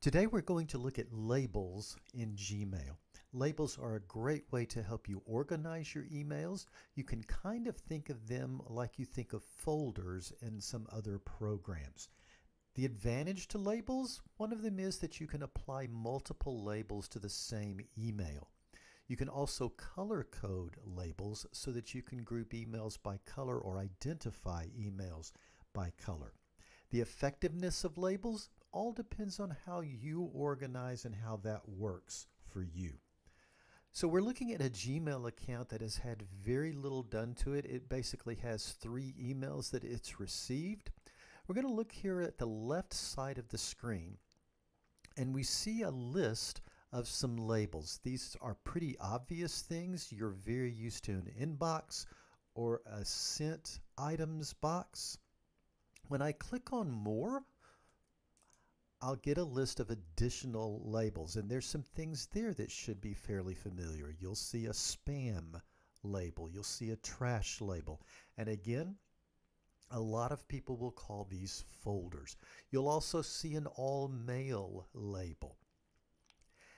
Today we're going to look at labels in Gmail. Labels are a great way to help you organize your emails. You can kind of think of them like you think of folders in some other programs. The advantage to labels, one of them is that you can apply multiple labels to the same email. You can also color code labels so that you can group emails by color or identify emails by color. The effectiveness of labels all depends on how you organize and how that works for you. So we're looking at a Gmail account that has had very little done to it. It basically has 3 emails that it's received. We're going to look here at the left side of the screen, and we see a list of some labels. These are pretty obvious things. You're very used to an inbox or a sent items box. When I click on more, I'll get a list of additional labels, and there's some things there that should be fairly familiar. You'll see a spam label, you'll see a trash label, and again, a lot of people will call these folders. You'll also see an all mail label.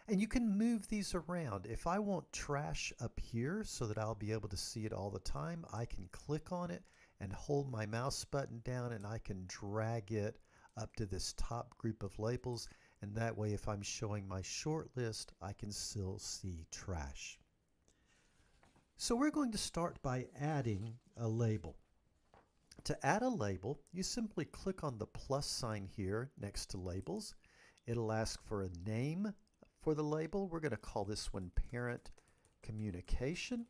And you can move these around. If I want trash up here so that I'll be able to see it all the time, I can click on it and hold my mouse button down, and I can drag it up to this top group of labels, and that way if I'm showing my short list, I can still see trash. So we're going to start by adding a label. To add a label, you simply click on the plus sign here next to labels. It'll ask for a name for the label. We're going to call this one Parent Communication.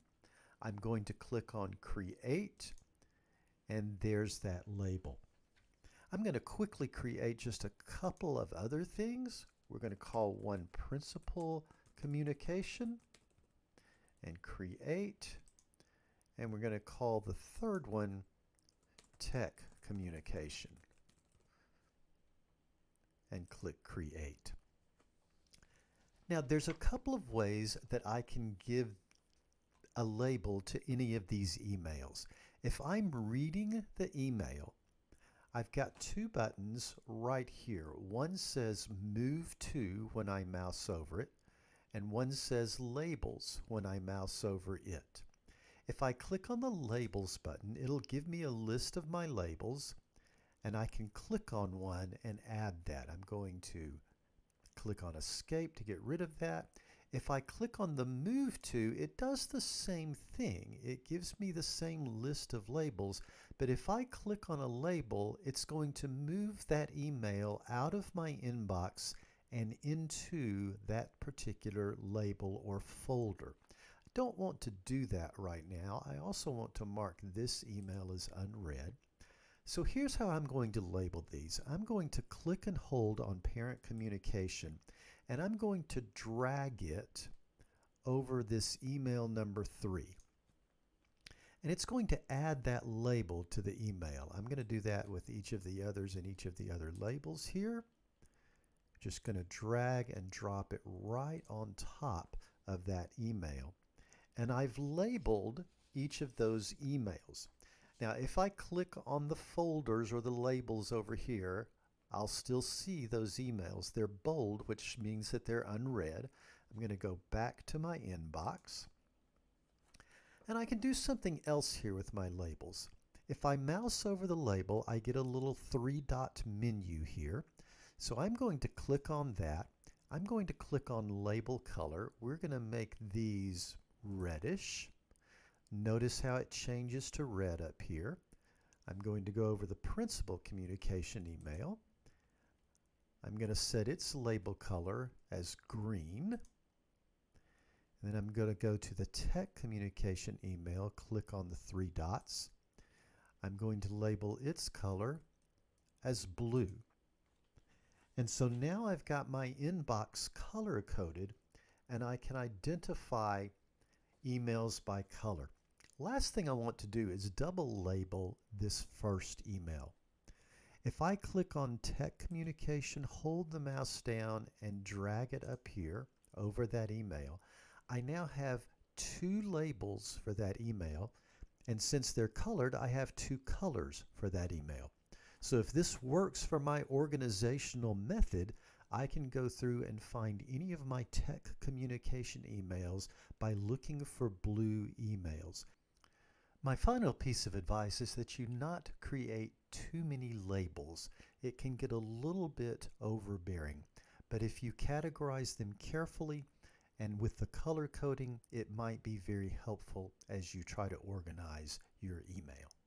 I'm going to click on Create, and there's that label. I'm going to quickly create just a couple of other things. We're going to call one Principal Communication and Create, and we're going to call the third one Tech Communication and click Create. Now there's a couple of ways that I can give a label to any of these emails. If I'm reading the email, I've got 2 buttons right here. One says Move To when I mouse over it, and one says Labels when I mouse over it. If I click on the Labels button, it'll give me a list of my labels, and I can click on one and add that. I'm going to click on Escape to get rid of that. If I click on the Move To, it does the same thing. It gives me the same list of labels, but if I click on a label, it's going to move that email out of my inbox and into that particular label or folder. I don't want to do that right now. I also want to mark this email as unread. So here's how I'm going to label these. I'm going to click and hold on Parent Communication, and I'm going to drag it over this email number 3. And it's going to add that label to the email. I'm going to do that with each of the others and each of the other labels here. Just going to drag and drop it right on top of that email. And I've labeled each of those emails. Now, if I click on the folders or the labels over here, I'll still see those emails. They're bold, which means that they're unread. I'm going to go back to my inbox. And I can do something else here with my labels. If I mouse over the label, I get a little 3-dot menu here. So I'm going to click on that. I'm going to click on Label Color. We're going to make these reddish. Notice how it changes to red up here. I'm going to go over the Principal Communication email. I'm going to set its label color as green. And then I'm going to go to the Tech Communication email, click on the 3 dots. I'm going to label its color as blue. And so now I've got my inbox color coded, and I can identify emails by color. Last thing I want to do is double label this first email. If I click on Tech Communication, hold the mouse down and drag it up here over that email, I now have 2 labels for that email, and since they're colored, I have 2 colors for that email. So if this works for my organizational method, I can go through and find any of my tech communication emails by looking for blue emails. My final piece of advice is that you not create too many labels. It can get a little bit overbearing, but if you categorize them carefully and with the color coding, it might be very helpful as you try to organize your email.